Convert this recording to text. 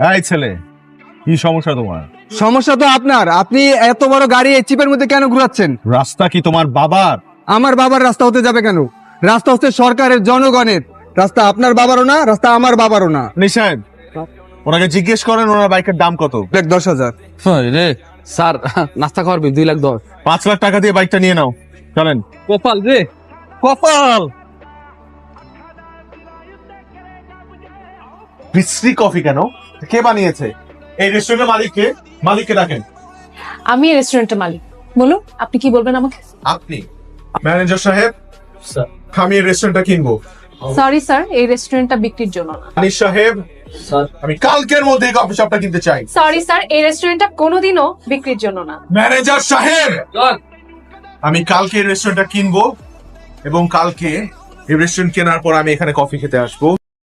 এই ছেলে, কি সমস্যা তোমার? সমস্যা তো আপনার। আপনি এত বড় গাড়ি এই চিপের মধ্যে কেন ঘুরাচ্ছেন? রাস্তা কি তোমার বাবার? আমার বাবার রাস্তা হতে যাবে কেন? রাস্তা হচ্ছে সরকারের, জনগণের রাস্তা। আপনার বাবারও না, রাস্তা আমার বাবারও না। নিশাদ, ওনাকে জিজ্ঞেস করেন ওনার বাইকের দাম কত। 10,000। রে স্যার, নাস্তা খাওয়ার 2,10,000। 5 লাখ টাকা দিয়ে বাইকটা নিয়ে নাও, চলেন। কপাল রে, কপাল। বিশ্রী কফি কেন? কে বানিয়েছে? এই রেস্টুরেন্টের মালিককে, মালিককে ডাকেন। আমি এই রেস্টুরেন্টের মালিক। বলুন, আপনি কি বলবেন আমাকে? আপনি ম্যানেজার সাহেব, আমি এই রেস্টুরেন্টটা কিনবো। সরি স্যার, এই রেস্টুরেন্টটা বিক্রির জন্য না। আনিস সাহেব, আমি কালকের মধ্যে এই কফি শপটা কিনতে চাই। সরি স্যার, এই রেস্টুরেন্টটা কোনোদিনও বিক্রির জন্য না। ম্যানেজার সাহেব, আমি কালকে এই রেস্টুরেন্টটা কিনবো এবং কালকে এই রেস্টুরেন্ট কেনার পর আমি এখানে কফি খেতে আসবো।